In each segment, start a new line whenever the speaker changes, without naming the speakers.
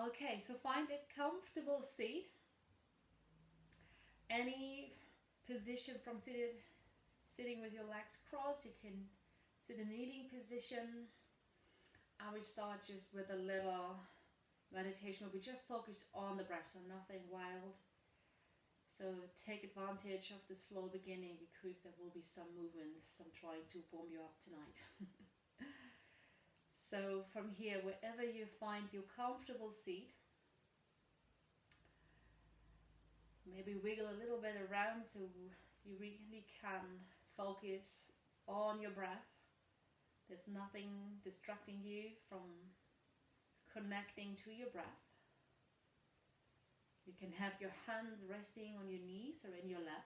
Okay, so find a comfortable seat. Any position from sitting with your legs crossed. You can sit in kneeling position. I will start just with a little meditation where we just focus on the breath, so nothing wild. So take advantage of the slow beginning because there will be some movements, some trying to warm you up tonight. So from here, wherever you find your comfortable seat, maybe wiggle a little bit around so you really can focus on your breath. There's nothing distracting you from connecting to your breath. You can have your hands resting on your knees or in your lap.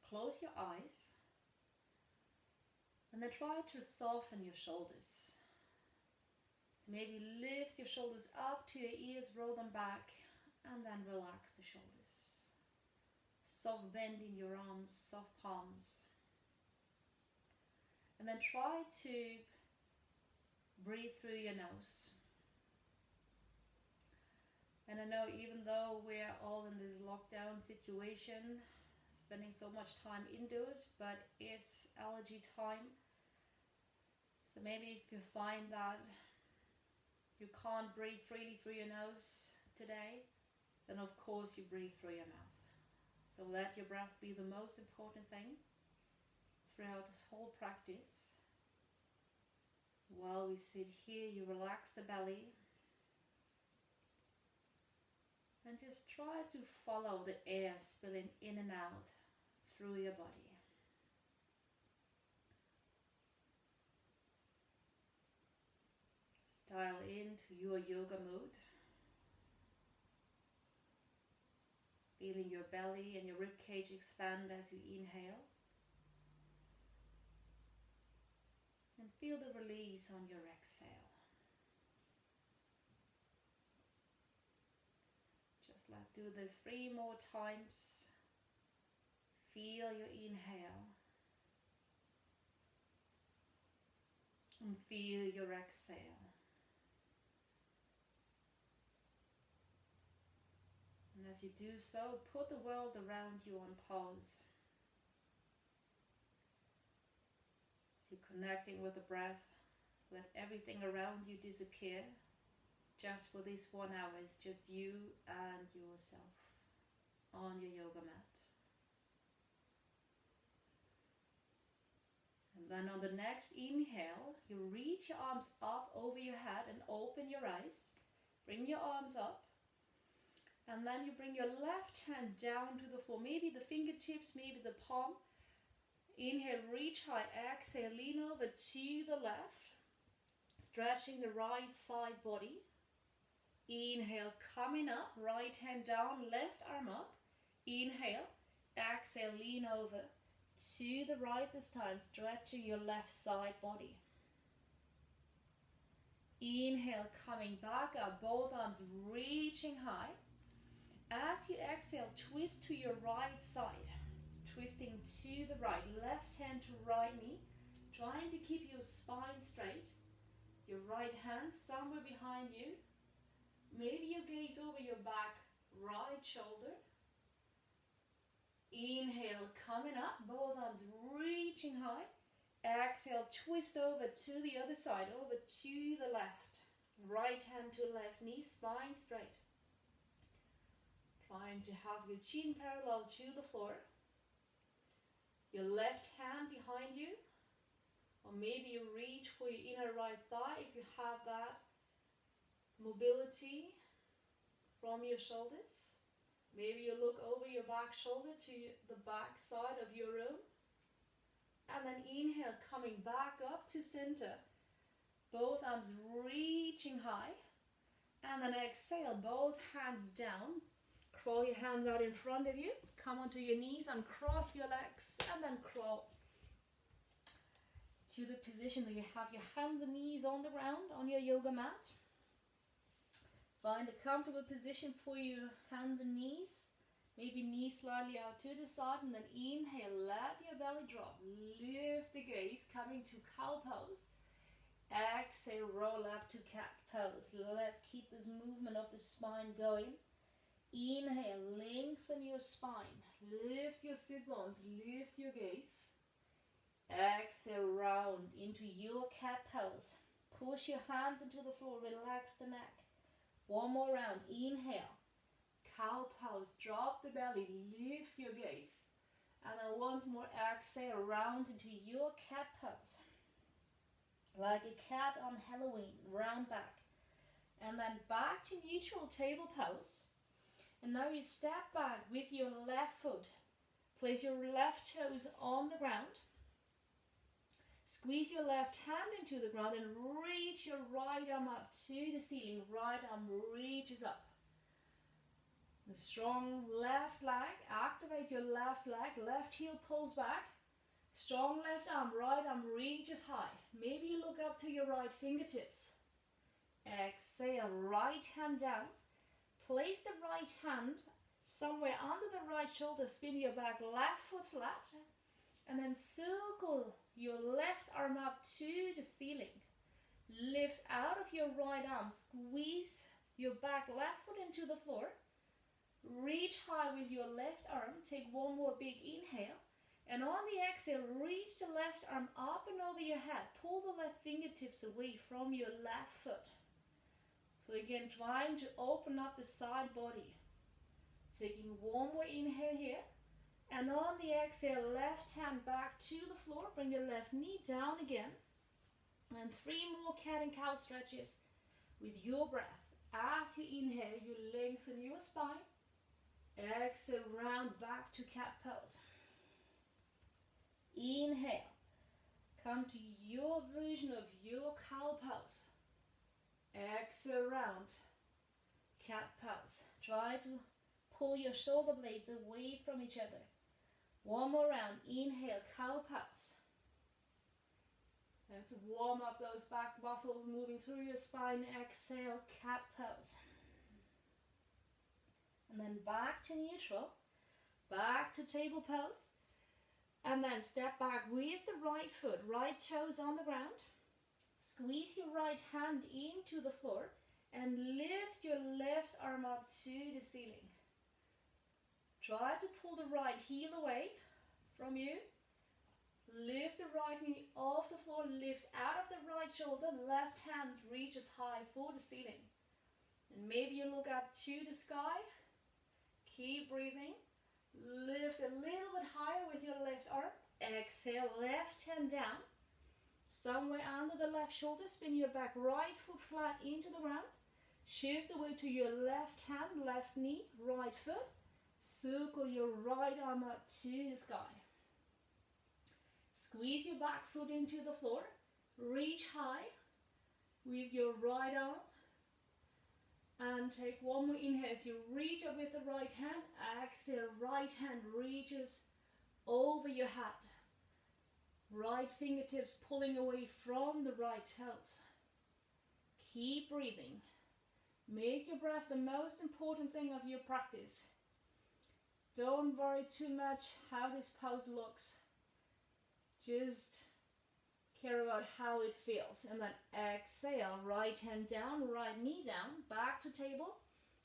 Close your eyes and then try to soften your shoulders. So maybe lift your shoulders up to your ears, roll them back, and then relax the shoulders. Soft bend in your arms, soft palms. And then try to breathe through your nose. And I know even though we're all in this lockdown situation, spending so much time indoors, but it's allergy time. So maybe if you find that you can't breathe freely through your nose today, then of course you breathe through your mouth. So let your breath be the most important thing throughout this whole practice. While we sit here, you relax the belly. And just try to follow the air spilling in and out through your body. Dial into your yoga mood. Feeling your belly and your ribcage expand as you inhale. And feel the release on your exhale. Let's do this 3 more times. Feel your inhale. And feel your exhale. And as you do so, put the world around you on pause. As you're connecting with the breath, let everything around you disappear. Just for this 1 hour, it's just you and yourself on your yoga mat. And then on the next inhale, you reach your arms up over your head and open your eyes. Bring your arms up. And then you bring your left hand down to the floor. Maybe the fingertips, maybe the palm. Inhale, reach high. Exhale, lean over to the left. Stretching the right side body. Inhale, coming up, right hand down, left arm up. Inhale, exhale, lean over to the right this time, stretching your left side body. Inhale, coming back up, both arms reaching high. As you exhale, twist to your right side, twisting to the right, left hand to right knee, trying to keep your spine straight. Your right hand somewhere behind you. Maybe you gaze over your back, right shoulder. Inhale, coming up, both arms reaching high. Exhale, twist over to the other side, over to the left. Right hand to left knee, spine straight. Trying to have your chin parallel to the floor. Your left hand behind you. Or maybe you reach for your inner right thigh if you have that mobility from your shoulders. Maybe you look over your back shoulder to the back side of your room. And then inhale, coming back up to center. Both arms reaching high. And then exhale, both hands down. Crawl your hands out in front of you. Come onto your knees and cross your legs. And then crawl to the position where you have your hands and knees on the ground on your yoga mat. Find a comfortable position for your hands and knees. Maybe knees slightly out to the side, and then inhale, let your belly drop. Lift the gaze, coming to cow pose. Exhale, roll up to cat pose. Let's keep this movement of the spine going. Inhale, lengthen your spine. Lift your sit bones, lift your gaze. Exhale, round into your cat pose. Push your hands into the floor, relax the neck. One more round. Inhale, cow pose. Drop the belly, lift your gaze. And then once more, exhale, round into your cat pose. Like a cat on Halloween, round back. And then back to neutral table pose. And now you step back with your left foot. Place your left toes on the ground. Squeeze your left hand into the ground and reach your right arm up to the ceiling. Right arm reaches up. The strong left leg. Activate your left leg. Left heel pulls back. Strong left arm, right arm reaches high. Maybe you look up to your right fingertips. Exhale, right hand down. Place the right hand somewhere under the right shoulder. Spin your back, left foot flat. And then circle your left arm up to the ceiling. Lift out of your right arm. Squeeze your back left foot into the floor. Reach high with your left arm. Take one more big inhale. And on the exhale, reach the left arm up and over your head. Pull the left fingertips away from your left foot. So again, trying to open up the side body. Taking one more inhale here. And on the exhale, left hand back to the floor. Bring the left knee down again. And 3 more cat and cow stretches with your breath. As you inhale, you lengthen your spine. Exhale, round back to cat pose. Inhale, come to your version of your cow pose. Exhale, round, cat pose. Try to pull your shoulder blades away from each other. One more round. Inhale, cow pose. Let's warm up those back muscles moving through your spine. Exhale, cat pose. And then back to neutral, back to table pose. And then step back with the right foot, right toes on the ground. Squeeze your right hand into the floor and lift your left arm up to the ceiling. Try to pull the right heel away from you. Lift the right knee off the floor, lift out of the right shoulder, left hand reaches high for the ceiling. And maybe you look up to the sky. Keep breathing. Lift a little bit higher with your left arm. Exhale, left hand down. Somewhere under the left shoulder, spin your back right foot flat into the ground. Shift the weight to your left hand, left knee, right foot. Circle your right arm up to the sky. Squeeze your back foot into the floor. Reach high with your right arm. And take one more inhale as you reach up with the right hand. Exhale, right hand reaches over your head. Right fingertips pulling away from the right toes. Keep breathing. Make your breath the most important thing of your practice. Don't worry too much how this pose looks. Just care about how it feels. And then exhale, right hand down, right knee down, back to table.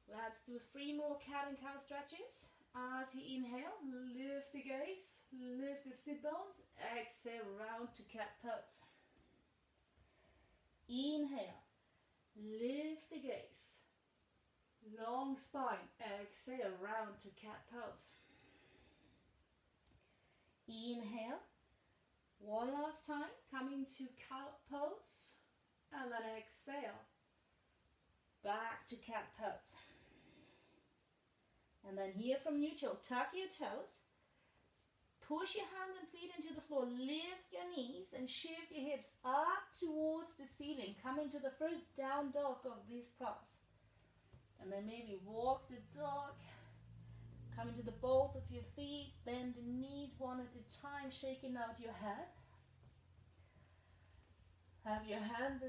Let's do 3 more cat and cow stretches. As you inhale, lift the gaze, lift the sit bones. Exhale, round to cat pose. Inhale, lift the gaze. Long spine. Exhale, round to cat pose. Inhale. One last time, coming to cow pose, and then exhale, back to cat pose. And then here from neutral, tuck your toes, push your hands and feet into the floor, lift your knees and shift your hips up towards the ceiling, coming to the first down dog of this pose. And then maybe walk the dog, come into the balls of your feet, bend the knees one at a time, shaking out your head. Have your hands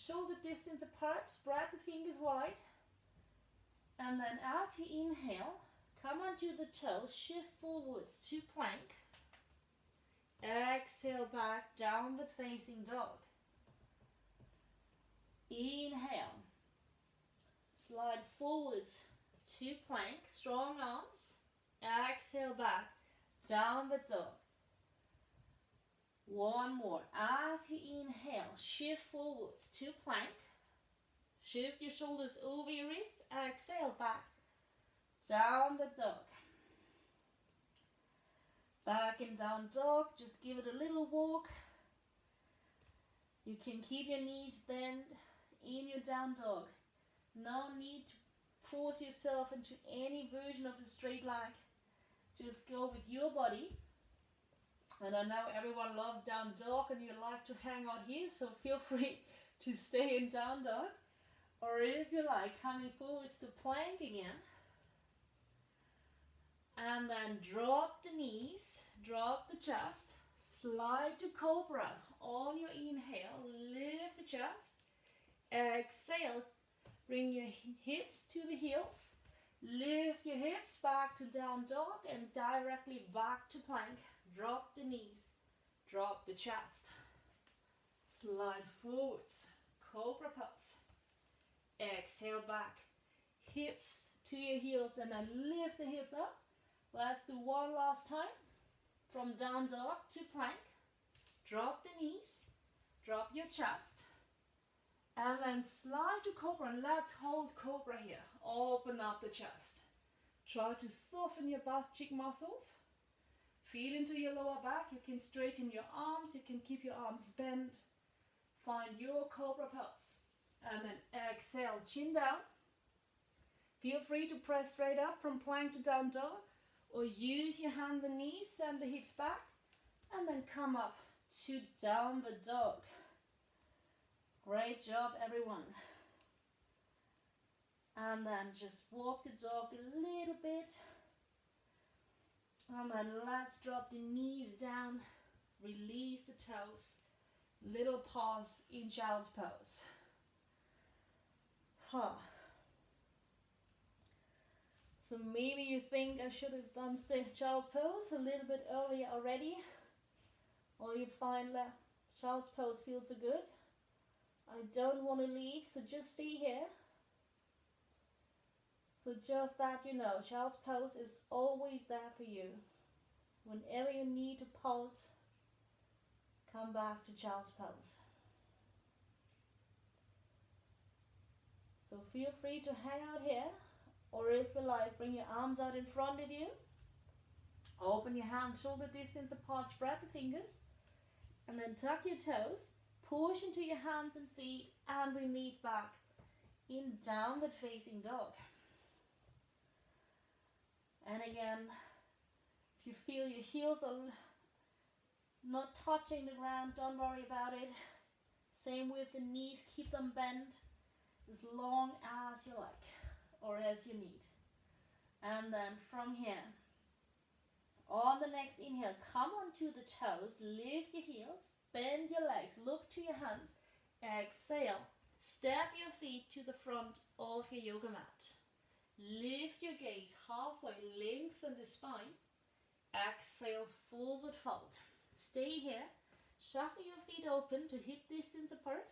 shoulder distance apart, spread the fingers wide. And then as you inhale, come onto the toes, shift forwards to plank. Exhale back, downward facing dog. Inhale. Slide forwards to plank, strong arms. Exhale back, downward dog. One more. As you inhale, shift forwards to plank. Shift your shoulders over your wrist. Exhale back, downward dog. Back in down dog, just give it a little walk. You can keep your knees bent in your down dog. No need to force yourself into any version of a straight leg. Just go with your body. And I know everyone loves down dog and you like to hang out here, so feel free to stay in down dog. Or if you like, coming forwards to plank again. And then drop the knees, drop the chest, slide to cobra. On your inhale, lift the chest. Exhale, bring your hips to the heels. Lift your hips back to down dog and directly back to plank. Drop the knees, drop the chest. Slide forwards, cobra pose. Exhale back, hips to your heels and then lift the hips up. Let's do one last time. From down dog to plank. Drop the knees, drop your chest. And then slide to cobra and let's hold cobra here. Open up the chest. Try to soften your butt cheek muscles. Feel into your lower back. You can straighten your arms. You can keep your arms bent. Find your cobra pose. And then exhale, chin down. Feel free to press straight up from plank to down dog. Or use your hands and knees, send the hips back. And then come up to downward dog. Great job, everyone. And then just walk the dog a little bit. And then let's drop the knees down. Release the toes. Little pause in child's pose. So maybe you think I should have done child's pose a little bit earlier already. Or you find that child's pose feels so good. I don't want to leave, so just stay here. So just that you know, child's pose is always there for you. Whenever you need to pause, come back to child's pose. So feel free to hang out here, or if you like, bring your arms out in front of you. Open your hands shoulder distance apart, spread the fingers, and then tuck your toes. Push into your hands and feet, and we meet back in downward facing dog. And again, if you feel your heels are not touching the ground, don't worry about it. Same with the knees, keep them bent as long as you like or as you need. And then from here, on the next inhale, come onto the toes, lift your heels, bend your legs, look to your hands. Exhale, step your feet to the front of your yoga mat. Lift your gaze halfway, lengthen the spine. Exhale, forward fold. Stay here. Shuffle your feet open to hip distance apart.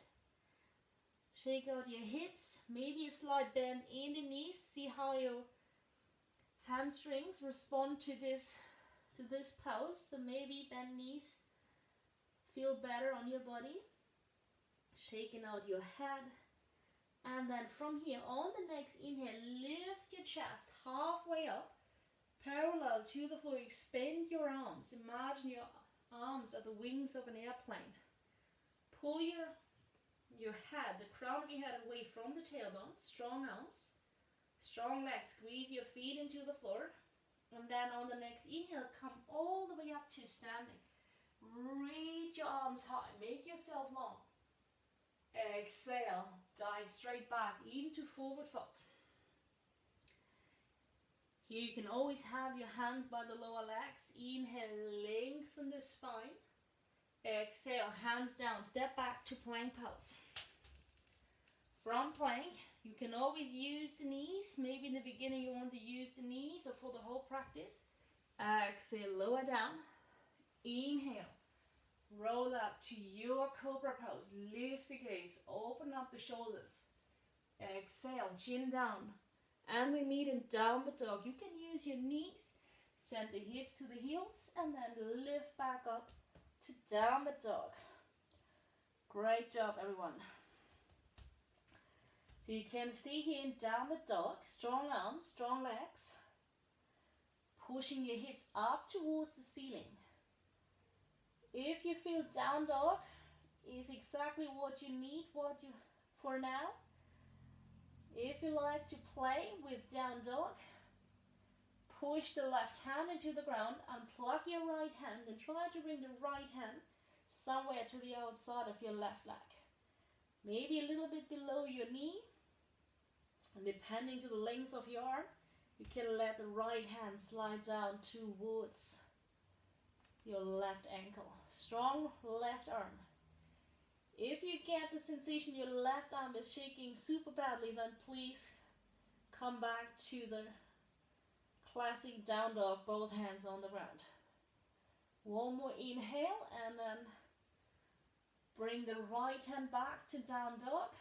Shake out your hips. Maybe a slight bend in the knees. See how your hamstrings respond to this pose. So maybe bend knees feel better on your body. Shaking out your head. And then from here, on the next inhale, lift your chest halfway up, parallel to the floor. Expand your arms. Imagine your arms are the wings of an airplane. Pull your head, the crown of your head away from the tailbone. Strong arms, strong legs. Squeeze your feet into the floor. And then on the next inhale, come all the way up to standing. Reach your arms high. Make yourself long. Exhale, dive straight back into forward fold. Here you can always have your hands by the lower legs. Inhale, lengthen the spine. Exhale, hands down, step back to plank pose. From plank, you can always use the knees. Maybe in the beginning you want to use the knees, or for the whole practice. Exhale, lower down. Inhale, Roll up to your cobra pose. Lift the gaze. Open up the shoulders. Exhale, chin down. And we meet in downward dog. You can use your knees. Send the hips to the heels. And then lift back up to downward dog. Great job, everyone. So you can stay here in downward dog. Strong arms, strong legs. Pushing your hips up towards the ceiling. If you feel down dog is exactly what you need for now. If you like to play with down dog, push the left hand into the ground, unplug your right hand and try to bring the right hand somewhere to the outside of your left leg. Maybe a little bit below your knee, and depending to the length of your arm, you can let the right hand slide down towards your left ankle. Strong left arm. If you get the sensation your left arm is shaking super badly, then please come back to the classic down dog, both hands on the ground. One more inhale, and then bring the right hand back to down dog.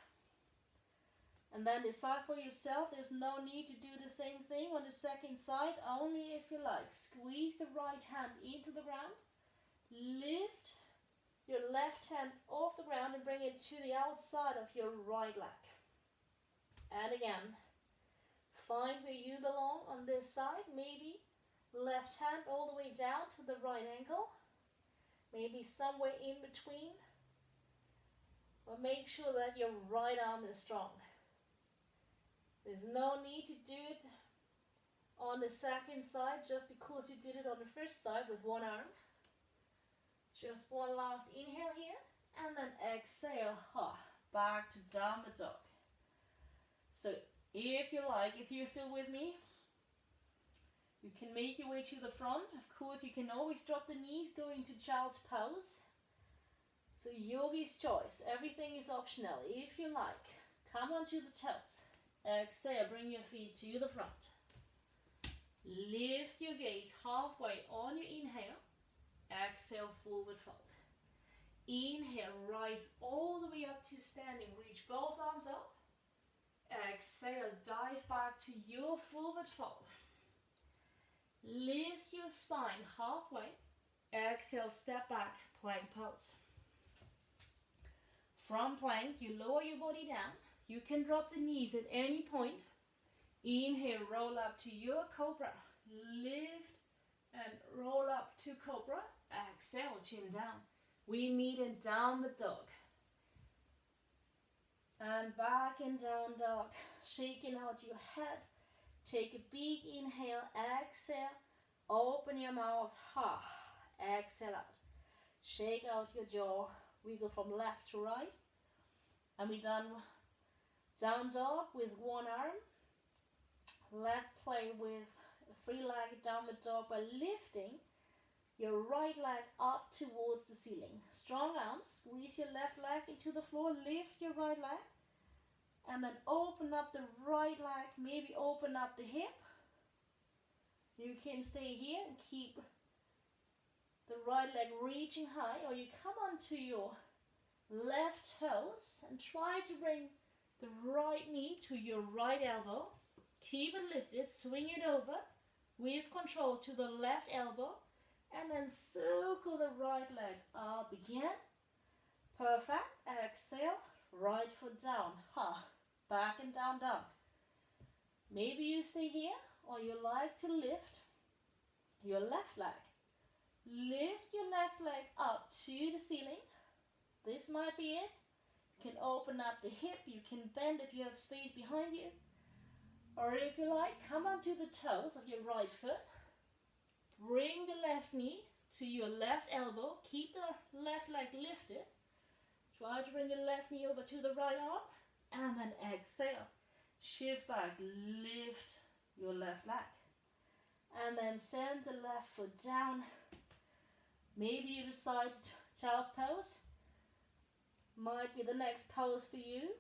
And then decide for yourself, there's no need to do the same thing on the second side, only if you like. Squeeze the right hand into the ground. Lift your left hand off the ground and bring it to the outside of your right leg. And again, find where you belong on this side. Maybe left hand all the way down to the right ankle. Maybe somewhere in between. But make sure that your right arm is strong. There's no need to do it on the second side just because you did it on the first side with one arm. Just one last inhale here, and then exhale, back to downward dog. So if you like, if you're still with me, you can make your way to the front. Of course, you can always drop the knees, go into child's pose. So yogi's choice, everything is optional. If you like, come onto the toes. Exhale, bring your feet to the front. Lift your gaze halfway on your inhale. Exhale, forward fold. Inhale, rise all the way up to standing. Reach both arms up. Exhale, dive back to your forward fold. Lift your spine halfway. Exhale, step back, plank pose. From plank, you lower your body down. You can drop the knees at any point. Inhale, roll up to your cobra. Lift and roll up to cobra. Exhale, chin down. We meet in downward dog. And back in down dog. Shaking out your head. Take a big inhale. Exhale. Open your mouth. Exhale out. Shake out your jaw. Wiggle from left to right. And we're done down dog with one arm. Let's play with a three-legged downward dog by lifting your right leg up towards the ceiling. Strong arms. Squeeze your left leg into the floor. Lift your right leg. And then open up the right leg. Maybe open up the hip. You can stay here and keep the right leg reaching high. Or you come onto your left toes and try to bring the right knee to your right elbow. Keep it lifted. Swing it over with control to the left elbow. And then circle the right leg up again. Perfect. Exhale. Right foot down. Back and down dog. Maybe you stay here or you like to lift your left leg. Lift your left leg up to the ceiling. This might be it. You can open up the hip. You can bend if you have space behind you. Or if you like, come onto the toes of your right foot. Bring the left knee to your left elbow. Keep the left leg lifted. Try to bring the left knee over to the right arm. And then exhale. Shift back. Lift your left leg. And then send the left foot down. Maybe you decide child's pose. Might be the next pose for you.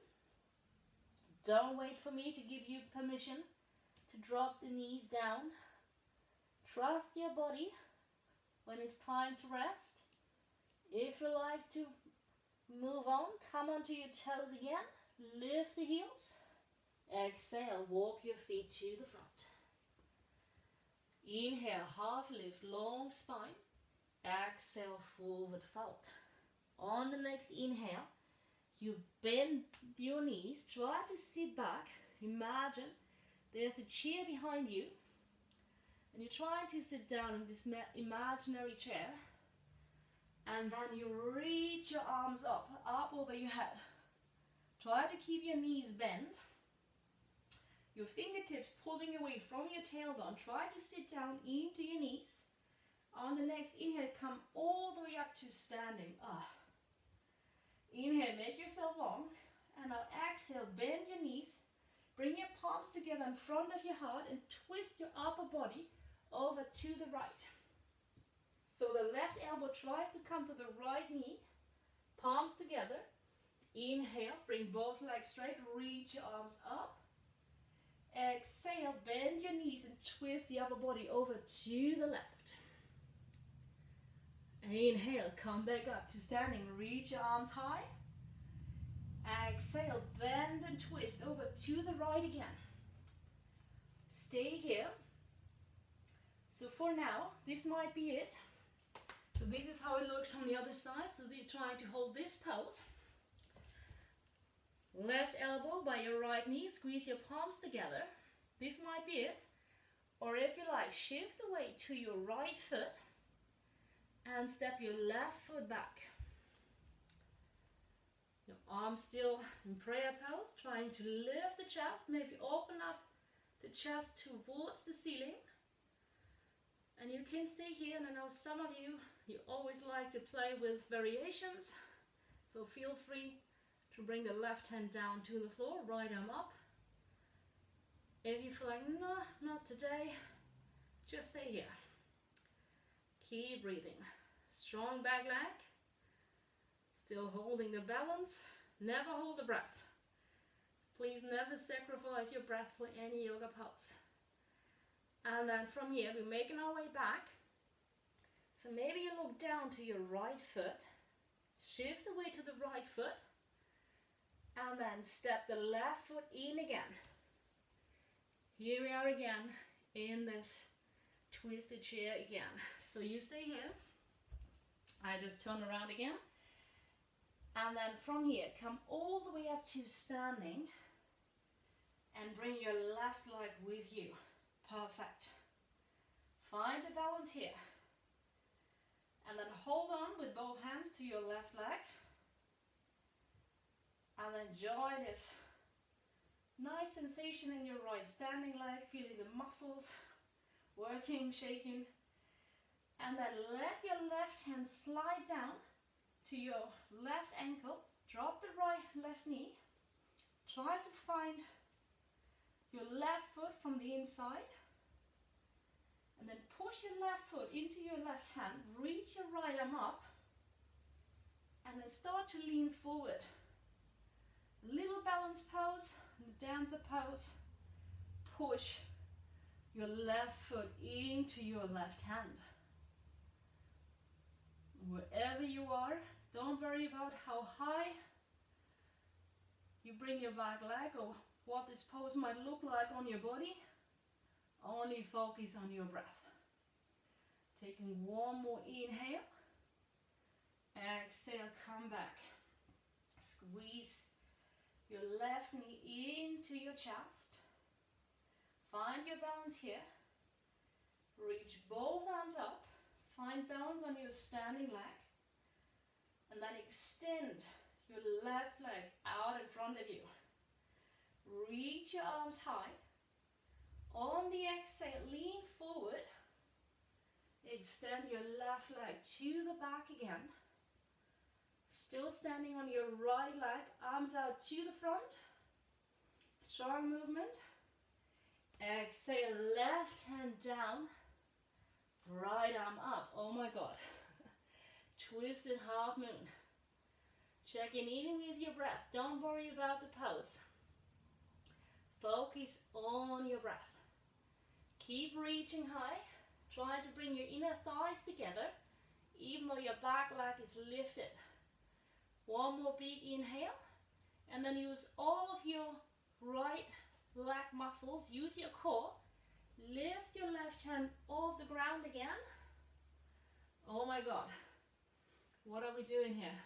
Don't wait for me to give you permission to drop the knees down. Trust your body when it's time to rest. If you like to move on, come onto your toes again. Lift the heels. Exhale, walk your feet to the front. Inhale, half lift, long spine. Exhale, forward fold. On the next inhale, you bend your knees. Try to sit back. Imagine there's a chair behind you. And you're trying to sit down in this imaginary chair. And then you reach your arms up over your head. Try to keep your knees bent. Your fingertips pulling away from your tailbone. Try to sit down into your knees. On the next inhale, come all the way up to standing. Inhale, make yourself long. And now exhale, bend your knees. Bring your palms together in front of your heart and twist your upper body over to the right. So the left elbow tries to come to the right knee. Palms together. Inhale, bring both legs straight. Reach your arms up. Exhale, bend your knees and twist the upper body over to the left. Inhale, come back up to standing. Reach your arms high. Exhale, bend and twist over to the right again. Stay here. So for now, this might be it. So this is how it looks on the other side. So you're trying to hold this pose. Left elbow by your right knee. Squeeze your palms together. This might be it. Or if you like, shift the weight to your right foot and step your left foot back. Your arms still in prayer pose, trying to lift the chest, maybe open up the chest towards the ceiling. And you can stay here, and I know some of you always like to play with variations, so feel free to bring the left hand down to the floor, right arm up. If you feel like, no, not today, just stay here. Keep breathing. Strong back leg. Still holding the balance. Never hold the breath. Please never sacrifice your breath for any yoga pose. And then from here, we're making our way back. So maybe you look down to your right foot. Shift the weight to the right foot. And then step the left foot in again. Here we are again in this twisted chair again. So you stay here. I just turn around again. And then from here, come all the way up to standing. And bring your left leg with you. Perfect. Find the balance here. And then hold on with both hands to your left leg. And enjoy this nice sensation in your right standing leg, feeling the muscles working, shaking. And then let your left hand slide down to your left ankle. Drop the left knee. Try to find your left foot from the inside. And then push your left foot into your left hand. Reach your right arm up. And then start to lean forward. Little balance pose, dancer pose. Push your left foot into your left hand. Wherever you are, don't worry about how high you bring your back leg or what this pose might look like on your body. Only focus on your breath. Taking one more inhale. Exhale, come back. Squeeze your left knee into your chest. Find your balance here. Reach both arms up. Find balance on your standing leg. And then extend your left leg out in front of you. Reach your arms high. On the exhale, lean forward. Extend your left leg to the back again. Still standing on your right leg, arms out to the front. Strong movement. Exhale, left hand down. Right arm up. Oh my God. Twisted half moon. Checking in with your breath. Don't worry about the pose. Focus on your breath. Keep reaching high. Try to bring your inner thighs together. even though your back leg is lifted. One more big inhale, and then use all of your right leg muscles, use your core, lift your left hand off the ground again. Oh my God, what are we doing here?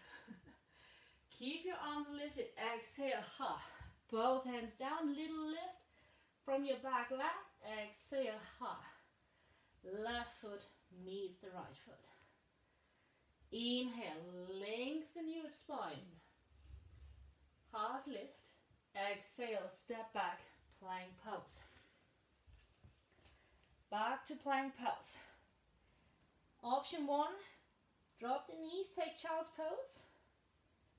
Keep your arms lifted, exhale, ha. Both hands down, little lift from your back leg, exhale, ha. Left foot meets the right foot. Inhale, lengthen your spine. Half lift. Exhale, step back, plank pose. Back to plank pose. Option 1, drop the knees, take child's pose.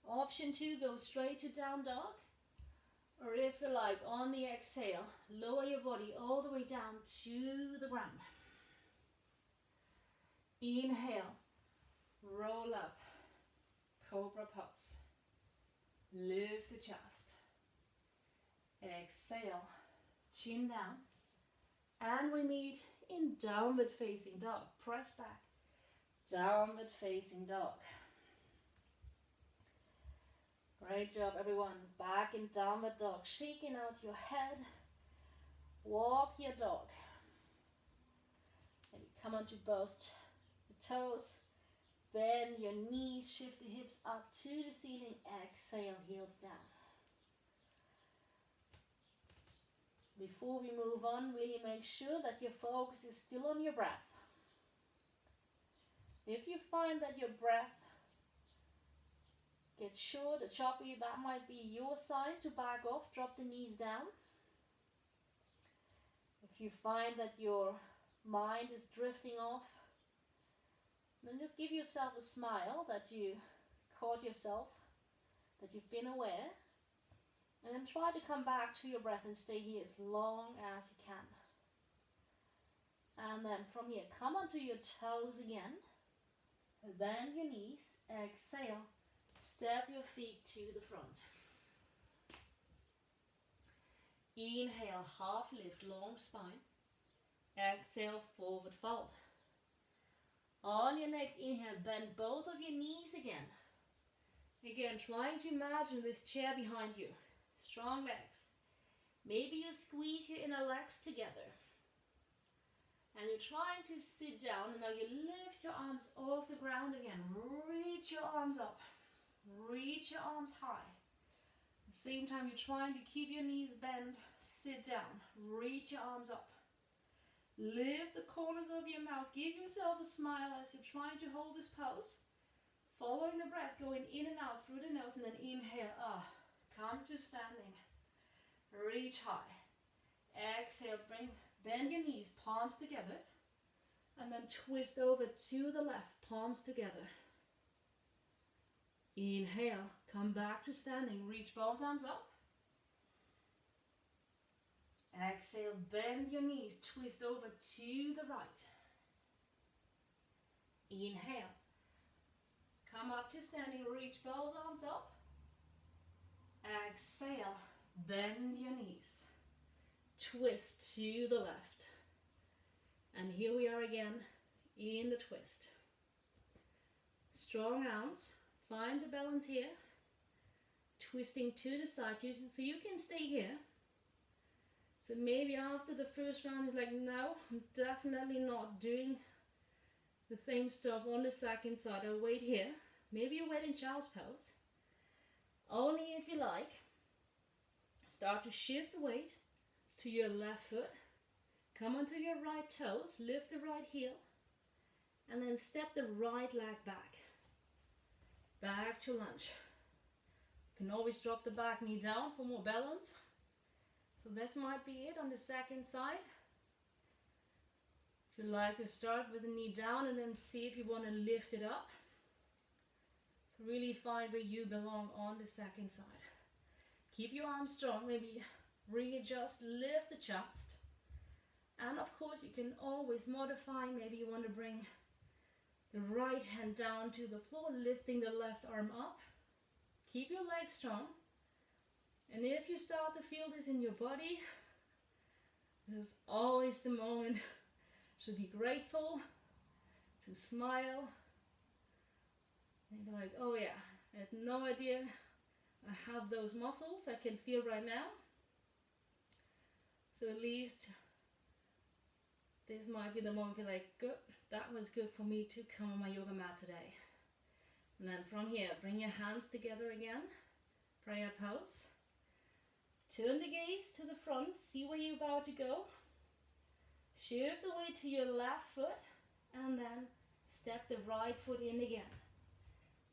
Option 2, go straight to down dog. Or if you like, on the exhale, lower your body all the way down to the ground. Inhale, roll up, cobra pose. Lift the chest. Exhale, chin down. And we meet in downward facing dog. Press back. Downward facing dog. Great job, everyone. Back in downward dog. Shaking out your head. Walk your dog. And come onto both the toes. Bend your knees. Shift the hips up to the ceiling. Exhale, heels down. Before we move on, really make sure that your focus is still on your breath. If you find that your breath gets short or choppy, that might be your sign to back off, drop the knees down. If you find that your mind is drifting off, then just give yourself a smile that you caught yourself, that you've been aware, and then try to come back to your breath and stay here as long as you can. And then from here, come onto your toes again, bend your knees, exhale, step your feet to the front. Inhale, half lift, long spine. Exhale, forward fold. On your next inhale, bend both of your knees again. Again, trying to imagine this chair behind you. Strong legs. Maybe you squeeze your inner legs together. And you're trying to sit down, and now you lift your arms off the ground again. Reach your arms up. Reach your arms high. At the same time, you're trying to keep your knees bent. Sit down. Reach your arms up. Lift the corners of your mouth. Give yourself a smile as you're trying to hold this pose. Following the breath, going in and out through the nose, and then inhale. Come to standing. Reach high. Exhale, bend your knees, palms together. And then twist over to the left, palms together. Inhale, come back to standing. Reach both arms up. Exhale, bend your knees, twist over to the right. Inhale. Come up to standing, reach both arms up. Exhale, bend your knees. Twist to the left. And here we are again in the twist. Strong arms, find the balance here. Twisting to the side, so you can stay here. So maybe after the first round, it's like, no, I'm definitely not doing the same stuff on the second side. I'll wait here. Maybe you wait in child's pose. Only if you like. Start to shift the weight to your left foot. Come onto your right toes. Lift the right heel. And then step the right leg back. Back to lunge. You can always drop the back knee down for more balance. So this might be it on the second side. If you like, you start with the knee down and then see if you want to lift it up. So really find where you belong on the second side. Keep your arms strong, maybe readjust, lift the chest. And of course you can always modify, maybe you want to bring the right hand down to the floor, lifting the left arm up. Keep your legs strong. And if you start to feel this in your body, this is always the moment to be grateful, to smile,
And you're like, oh yeah, I had no idea I have those muscles I can feel right now. So at least this might be the moment you're like, good, that was good for me to come on my yoga mat today. And then from here, bring your hands together again, prayer pose. Turn the gaze to the front, see where you're about to go. Shift the weight to your left foot, and then step the right foot in again.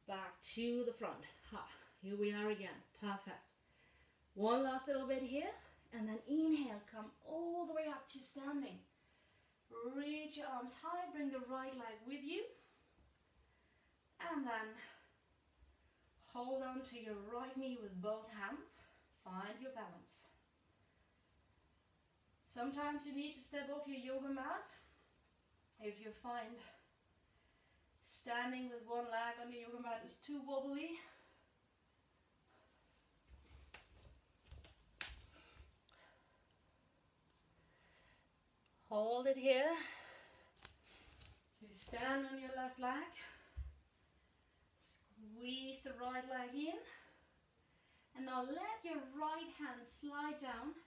Back to the front. Ha, here we are again, perfect. One last little bit here, and then inhale, come all the way up to standing. Reach your arms high, bring the right leg with you. And then hold on to your right knee with both hands. Find your balance. Sometimes you need to step off your yoga mat if you find standing with one leg on the yoga mat is too wobbly. Hold it here. You stand on your left leg. Squeeze the right leg in. And now let your right hand slide down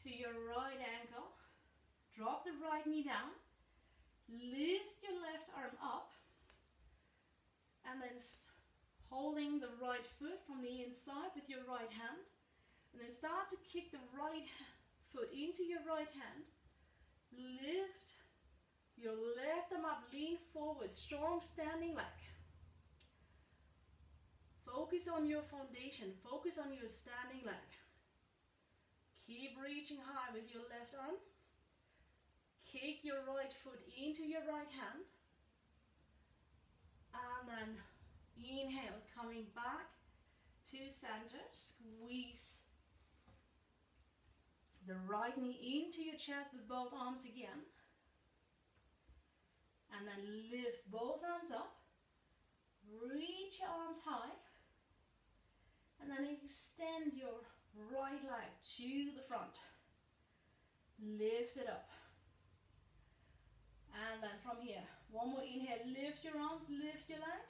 to your right ankle. Drop the right knee down. Lift your left arm up. And then holding the right foot from the inside with your right hand. And then start to kick the right foot into your right hand. Lift your left arm up, lean forward, strong standing leg. Focus on your foundation, focus on your standing leg. Keep reaching high with your left arm. Kick your right foot into your right hand. And then inhale, coming back to center. Squeeze the right knee into your chest with both arms again. And then lift both arms up. Reach your arms high. And then extend your right leg to the front. Lift it up. And then from here, one more inhale, lift your arms, lift your leg.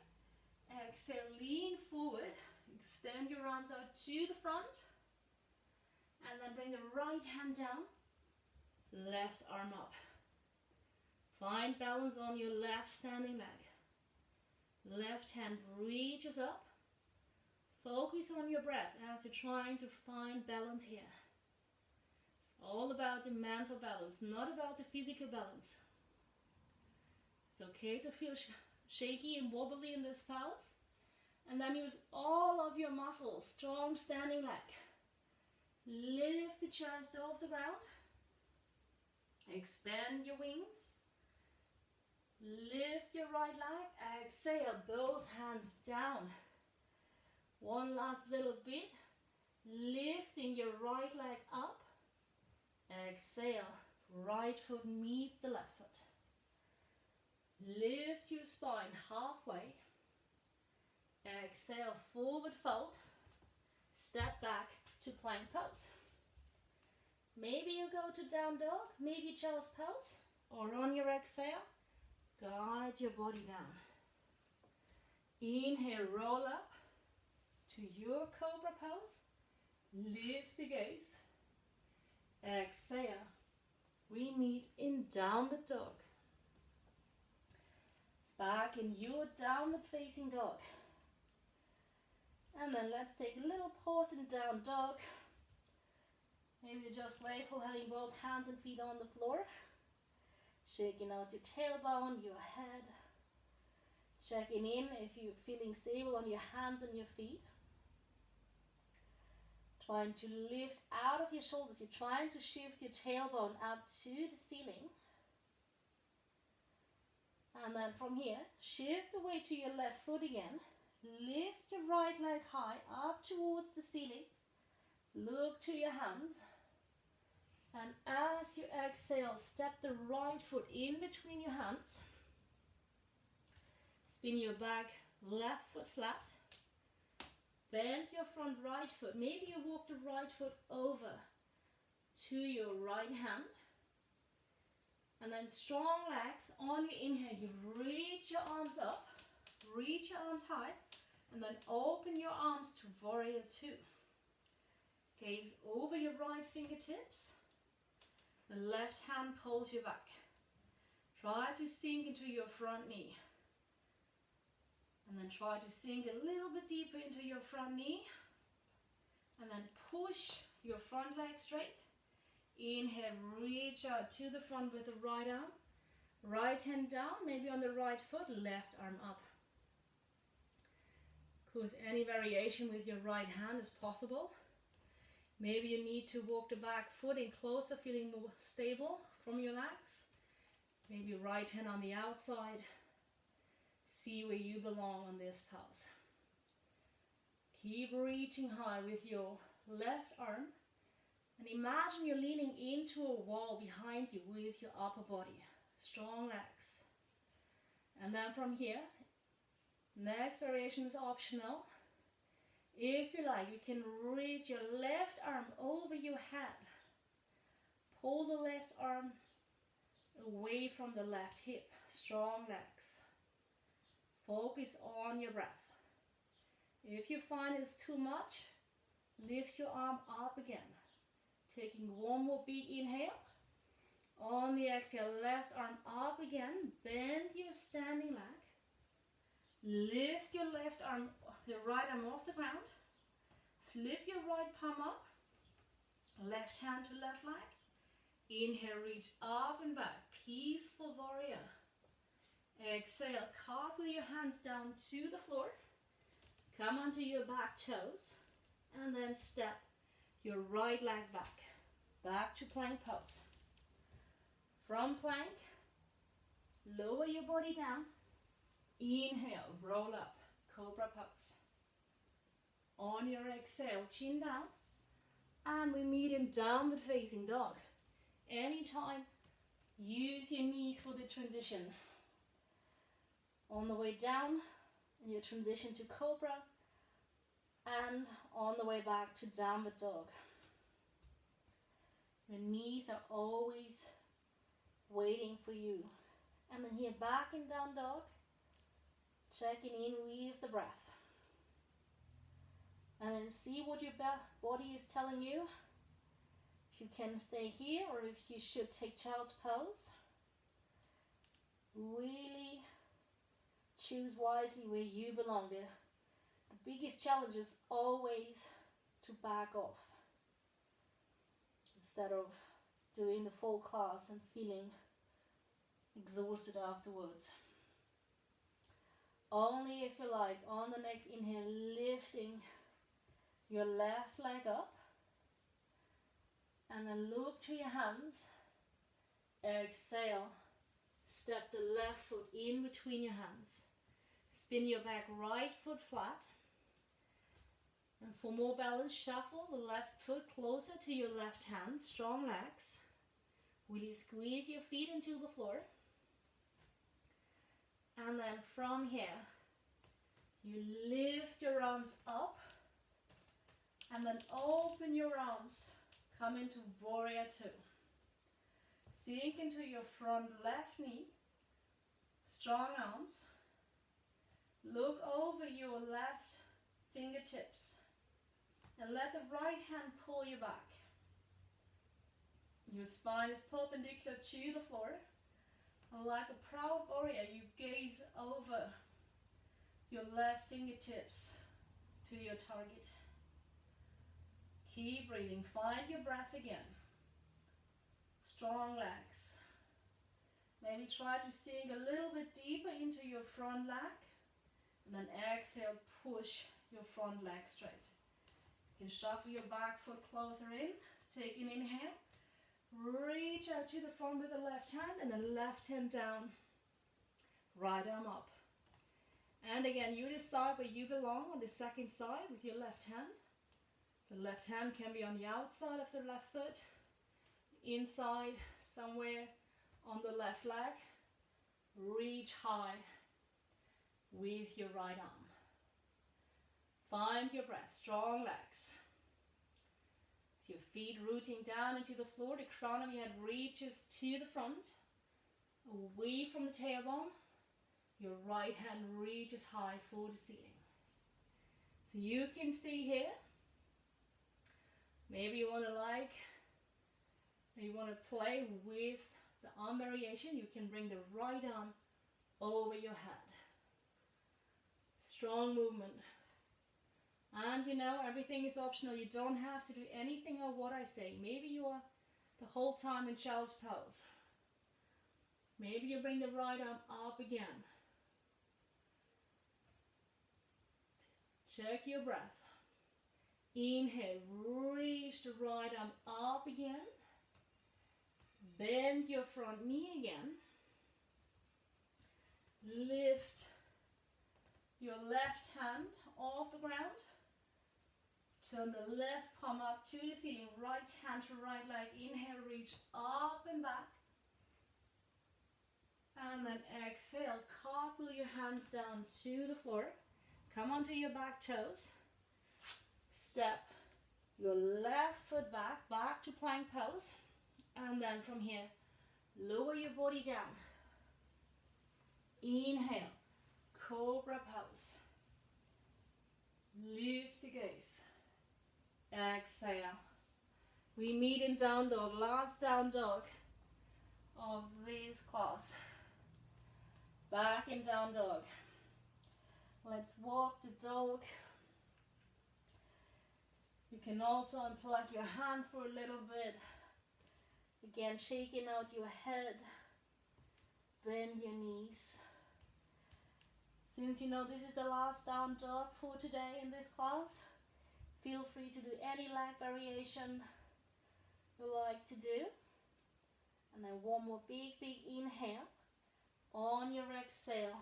Exhale, lean forward. Extend your arms out to the front. And then bring the right hand down. Left arm up. Find balance on your left standing leg. Left hand reaches up. Focus on your breath as you're trying to find balance here. It's all about the mental balance, not about the physical balance. It's okay to feel shaky and wobbly in this pose. And then use all of your muscles, strong standing leg. Lift the chest off the ground. Expand your wings. Lift your right leg. Exhale, both hands down. One last little bit. Lifting your right leg up. Exhale, right foot meets the left foot. Lift your spine halfway. Exhale, forward fold. Step back to plank pose. Maybe you go to down dog, maybe child's pose, or on your exhale, guide your body down. Inhale, roll up to your cobra pose. Lift the gaze. Exhale, we meet in downward dog. Back in your downward facing dog. And then let's take a little pause in down dog. Maybe you're just playful, having both hands and feet on the floor. Shaking out your tailbone, your head. Checking in if you're feeling stable on your hands and your feet. Trying to lift out of your shoulders. You're trying to shift your tailbone up to the ceiling. And then from here, shift the weight to your left foot again. Lift your right leg high up towards the ceiling. Look to your hands. And as you exhale, step the right foot in between your hands. Spin your back left foot flat. Bend your front right foot. Maybe you walk the right foot over to your right hand. And then strong legs. On your inhale, you reach your arms up. reach your arms high and then open your arms to warrior two. Gaze over your right fingertips. The left hand pulls you back. Try to sink into your front knee. And then try to sink a little bit deeper into your front knee. And then push your front leg straight. Inhale, reach out to the front with the right arm. Right hand down, maybe on the right foot, left arm up. Of course, any variation with your right hand is possible. Maybe you need to walk the back foot in closer, feeling more stable from your legs. Maybe right hand on the outside. See where you belong on this pose. Keep reaching high with your left arm. And imagine you're leaning into a wall behind you with your upper body. Strong legs. And then from here, next variation is optional. If you like, you can raise your left arm over your head. Pull the left arm away from the left hip. Strong legs. Focus on your breath. If you find it's too much, lift your arm up again. Taking one more big inhale. On the exhale, left arm up again. Bend your standing leg. Lift your left arm, your right arm off the ground. Flip your right palm up. Left hand to left leg. Inhale, reach up and back. Peaceful warrior. Exhale, cartwheel your hands down to the floor. Come onto your back toes. And then step your right leg back. Back to plank pose. From plank, lower your body down. Inhale, roll up, cobra pose. On your exhale, chin down. And we meet in downward facing dog. Anytime, use your knees for the transition. On the way down, in your transition to cobra. And on the way back to downward dog. The knees are always waiting for you. And then here, back in down dog. Checking in with the breath. And then see what your body is telling you. If you can stay here or if you should take child's pose. Really choose wisely where you belong. The biggest challenge is always to back off. Instead of doing the full class and feeling exhausted afterwards. Only if you like, on the next inhale, lifting your left leg up. And then look to your hands. Exhale. Step the left foot in between your hands. Spin your back right foot flat. And for more balance, shuffle the left foot closer to your left hand. Strong legs. Really squeeze your feet into the floor. And then from here, you lift your arms up. And then open your arms. Come into warrior two. Sink into your front left knee. Strong arms. Look over your left fingertips. And let the right hand pull you back. Your spine is perpendicular to the floor. And like a proud warrior, you gaze over your left fingertips to your target. Keep breathing. Find your breath again. Strong legs. Maybe try to sink a little bit deeper into your front leg. And then exhale, push your front leg straight. You can shuffle your back foot closer in. Take an inhale. Reach out to the front with the left hand and then left hand down. Right arm up. And again, you decide where you belong on the second side with your left hand. The left hand can be on the outside of the left foot, inside, somewhere on the left leg. Reach high with your right arm. Find your breath, strong legs. So your feet rooting down into the floor, the crown of your head reaches to the front, away from the tailbone. Your right hand reaches high for the ceiling. So you can stay here. Maybe you want to play with the arm variation. You can bring the right arm over your head. Strong movement. And you know, everything is optional. You don't have to do anything of what I say. Maybe you are the whole time in child's pose. Maybe you bring the right arm up again. Check your breath. Inhale, reach the right arm up again. Bend your front knee again. Lift your left hand off the ground. Turn the left palm up to the ceiling. Right hand to right leg. Inhale, reach up and back. And then exhale, cartwheel your hands down to the floor. Come onto your back toes. Step your left foot back to plank pose. And then from here, lower your body down. Inhale, cobra pose. Lift the gaze. Exhale. We meet in down dog, last down dog of this class. Back in down dog. Let's walk the dog. You can also unplug your hands for a little bit. Again, shaking out your head. Bend your knees. Since you know this is the last down dog for today in this class, feel free to do any leg variation you like to do. And then one more big inhale. On your exhale,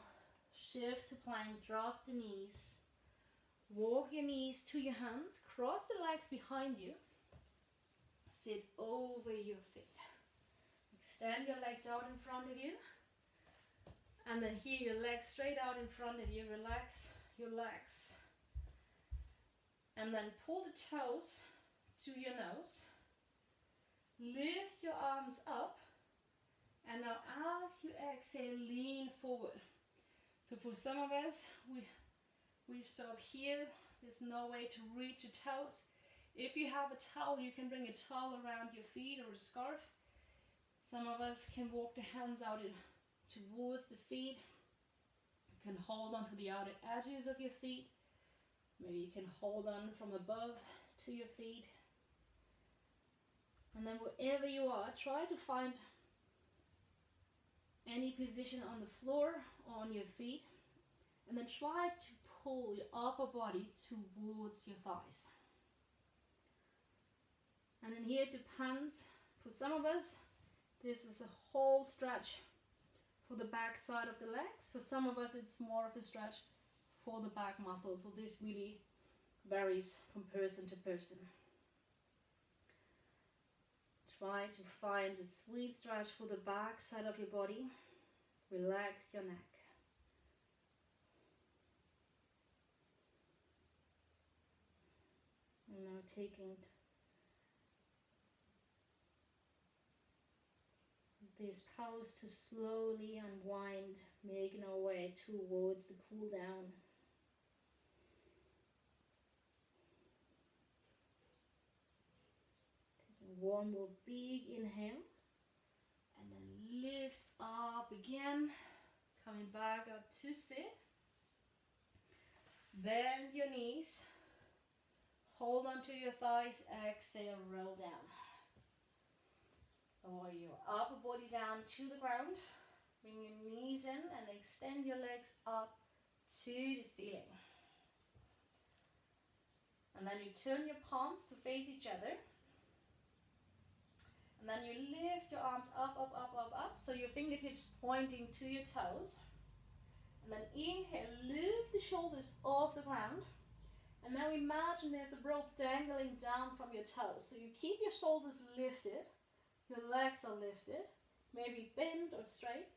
shift to plank, drop the knees. Walk your knees to your hands, cross the legs behind you. Sit over your feet. Extend your legs out in front of you. And then here, your legs straight out in front of you. Relax your legs. And then pull the toes to your nose. Lift your arms up. And now as you exhale, lean forward. So for some of us, we stop here. There's no way to reach your toes. If you have a towel, you can bring a towel around your feet or a scarf. Some of us can walk the hands out towards the feet. You can hold on to the outer edges of your feet. Maybe you can hold on from above to your feet. And then wherever you are, try to find any position on the floor, on your feet. And then try to pull your upper body towards your thighs. And then here it depends. For some of us, this is a whole stretch for the back side of the legs. For some of us, it's more of a stretch for the back muscles. So this really varies from person to person. Try to find a sweet stretch for the back side of your body. Relax your neck. And now taking this pause to slowly unwind, making our way towards the cool down. Taking one more big inhale, and then lift up again, coming back up to sit. Bend your knees, hold on to your thighs, exhale, roll down. Lower your upper body down to the ground. Bring your knees in and extend your legs up to the ceiling. And then you turn your palms to face each other. And then you lift your arms up, up, up, up, up. So your fingertips pointing to your toes. And then inhale, lift the shoulders off the ground. And now imagine there's a rope dangling down from your toes. So you keep your shoulders lifted. Your legs are lifted, maybe bent or straight,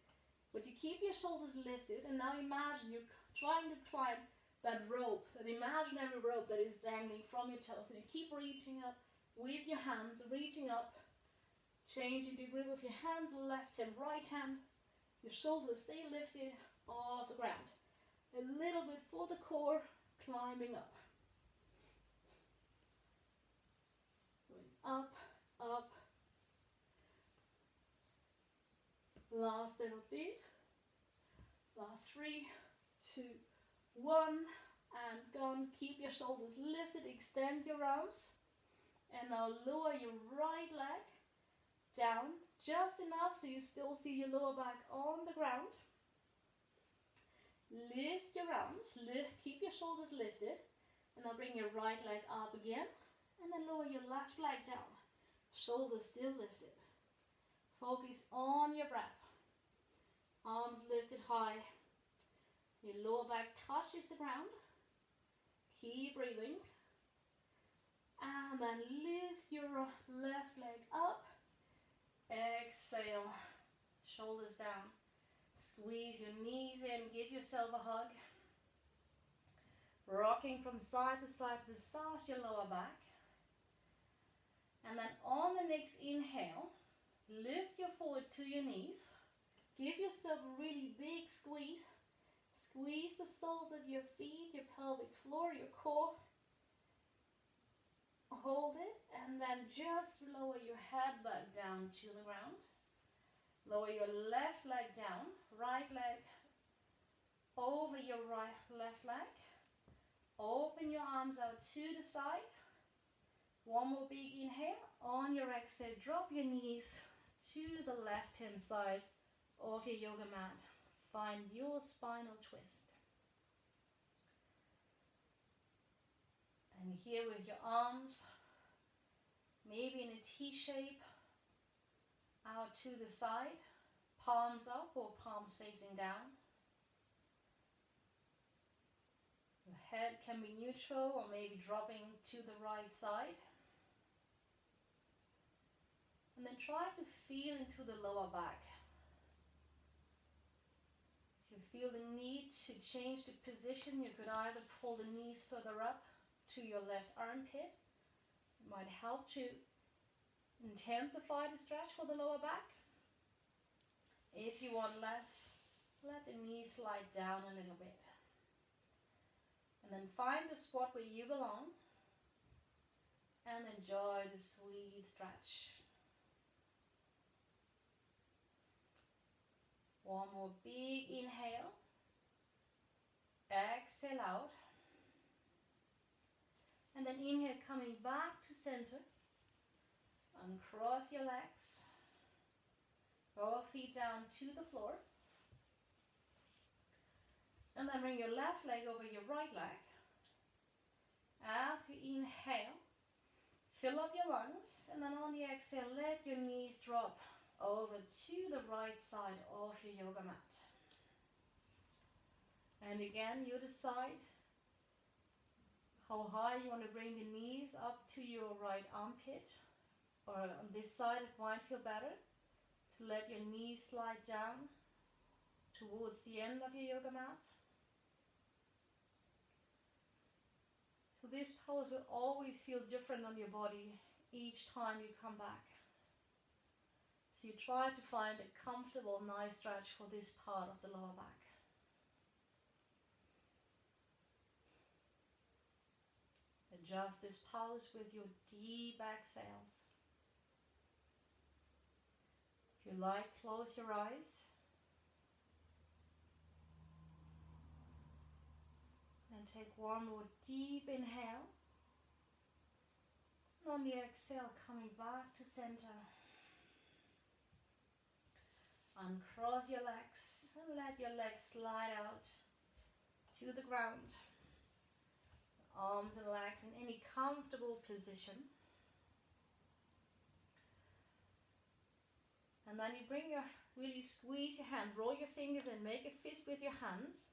but you keep your shoulders lifted, and now imagine you're trying to climb that rope, that imaginary rope that is dangling from your toes, and you keep reaching up with your hands, reaching up, changing the grip of your hands, left hand, right hand, your shoulders stay lifted, off the ground. A little bit for the core, climbing up. Going up, up. Last little bit. Last 3, 2, 1. And gone. Keep your shoulders lifted. Extend your arms. And now lower your right leg down just enough so you still feel your lower back on the ground. Lift your arms, keep your shoulders lifted, and now bring your right leg up again, and then lower your left leg down. Shoulders still lifted. Focus on your breath. Arms lifted high. Your lower back touches the ground. Keep breathing. And then lift your left leg up. Exhale, shoulders down. Squeeze your knees in, give yourself a hug. Rocking from side to side, massage your lower back. And then on the next inhale, lift your foot to your knees. Give yourself a really big squeeze. Squeeze the soles of your feet, your pelvic floor, your core. Hold it, and then just lower your head back down to the ground. Lower your left leg down, right leg over your left leg. Open your arms out to the side. One more big inhale. On your exhale, drop your knees to the left-hand side of your yoga mat. Find your spinal twist. And here with your arms, maybe in a T shape, out to the side, palms up or palms facing down. Your head can be neutral or maybe dropping to the right side. And then try to feel into the lower back. If you feel the need to change the position, you could either pull the knees further up to your left armpit. It might help to intensify the stretch for the lower back. If you want less, let the knees slide down a little bit. And then find the spot where you belong and enjoy the sweet stretch. One more big inhale. Exhale out. And then inhale, coming back to center. Uncross your legs. Both feet down to the floor. And then bring your left leg over your right leg. As you inhale, fill up your lungs. And then on the exhale, let your knees drop over to the right side of your yoga mat. And again, you decide how high you want to bring the knees up to your right armpit. Or on this side, it might feel better to let your knees slide down towards the end of your yoga mat. So this pose will always feel different on your body each time you come back. So you try to find a comfortable, nice stretch for this part of the lower back. Adjust this pose with your deep exhales. If you like, close your eyes. And take one more deep inhale. And on the exhale, coming back to center. Uncross your legs and let your legs slide out to the ground. Arms and legs in any comfortable position. And then you really squeeze your hands, roll your fingers and make a fist with your hands.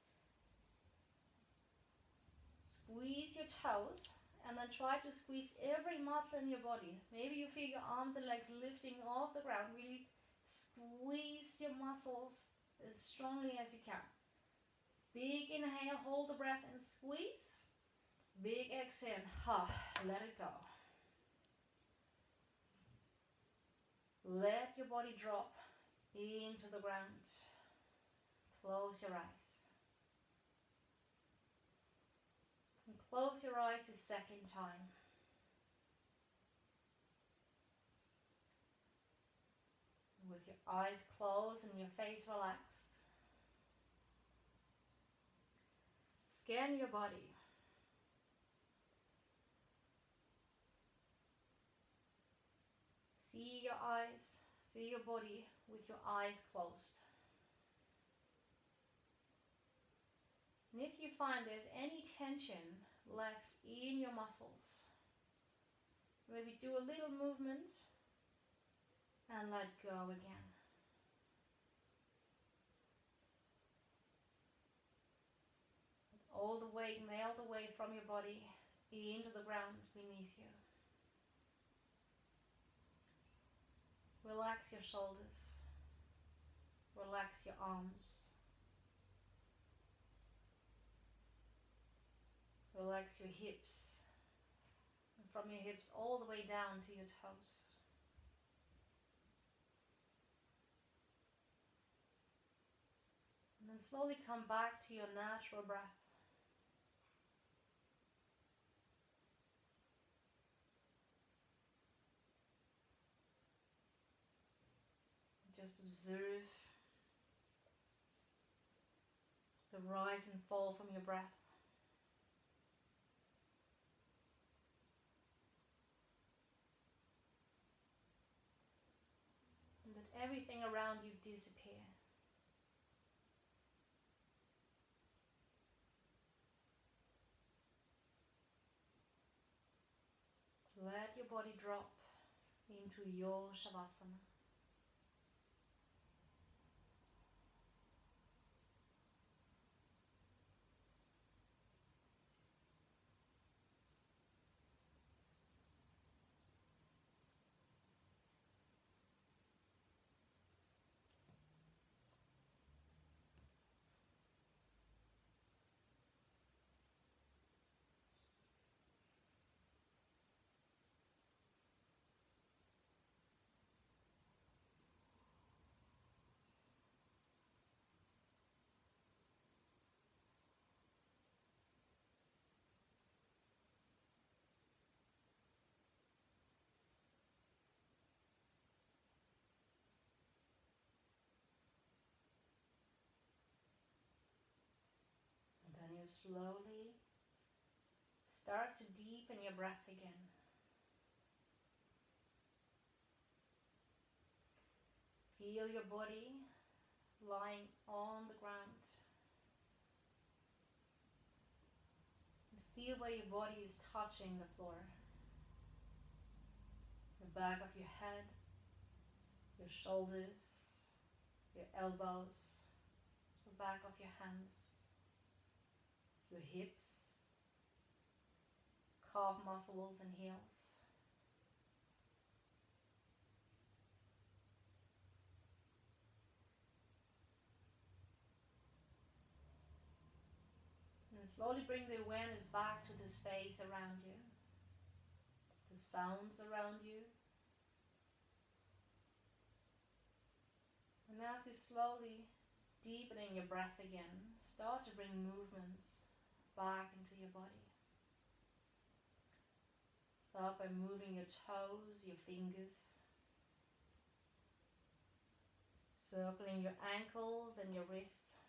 Squeeze your toes and then try to squeeze every muscle in your body. Maybe you feel your arms and legs lifting off the ground. Really squeeze your muscles as strongly as you can. Big inhale, hold the breath and squeeze. Big exhale, let it go. Let your body drop into the ground.
close your eyes. And close your eyes a second time. With your eyes closed and your face relaxed, scan your body. See your eyes, see your body with your eyes closed. And if you find there's any tension left in your muscles, maybe do a little movement and let go again. All the weight melt away from your body into the ground beneath you. Relax your shoulders. Relax your arms. Relax your hips. And from your hips all the way down to your toes. And then slowly come back to your natural breath. Just observe the rise and fall from your breath. And let everything around you disappear. Let your body drop into your Shavasana. And then you slowly start to deepen your breath again. Feel your body lying on the ground. And feel where your body is touching the floor. The back of your head, your shoulders, your elbows, the back of your hands, your hips, calf muscles and heels. And slowly bring the awareness back to the space around you, the sounds around you. And as you slowly deepening your breath again, start to bring movements back into your body. Start by moving your toes, your fingers, circling your ankles and your wrists.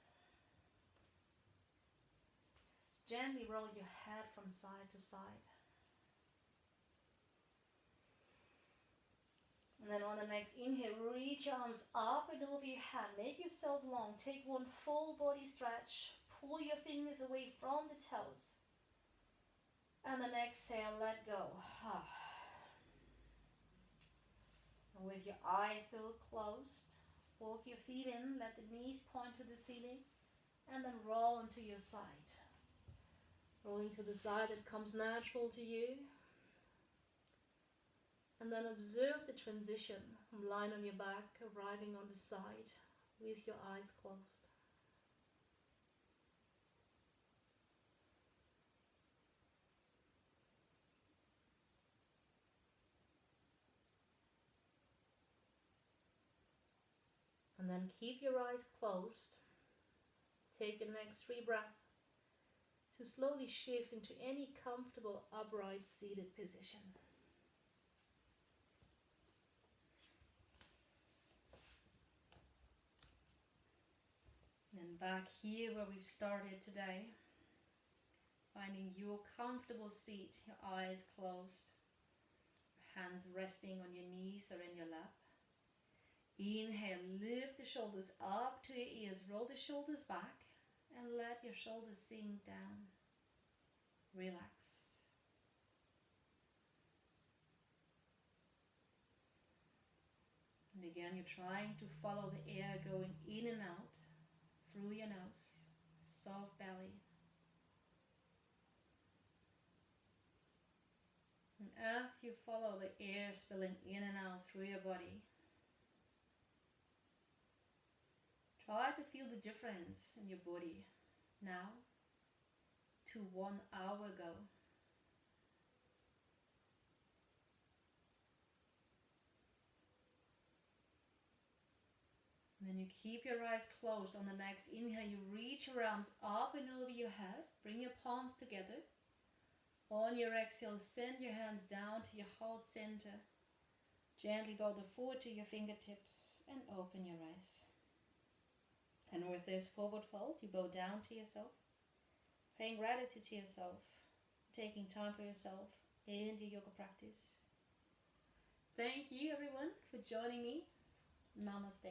Gently roll your head from side to side. And then on the next inhale, reach your arms up and over your head. Make yourself long. Take one full body stretch. Pull your fingers away from the toes. And then exhale, let go. And with your eyes still closed, walk your feet in, let the knees point to the ceiling, and then roll into your side. Rolling to the side that comes natural to you. And then observe the transition from lying on your back, arriving on the side with your eyes closed. And then keep your eyes closed
Take the next 3 breaths to slowly shift into any comfortable upright seated position. And back here where we started today, finding your comfortable seat, your eyes closed, hands resting on your knees or in your lap. Inhale, lift the shoulders up to your ears, roll the shoulders back and let your shoulders sink down. Relax. And again, you're trying to follow the air going in and out through your nose, soft belly. And as you follow the air spilling in and out through your body, try to feel the difference in your body now to 1 hour ago. And then you keep your eyes closed. On the next inhale, you reach your arms up and over your head. Bring your palms together. On your exhale, send your hands down to your heart center. Gently bow the forward to your fingertips and open your eyes. And with this forward fold, you bow down to yourself, paying gratitude to yourself, taking time for yourself in your yoga practice. Thank you everyone for joining me. Namaste.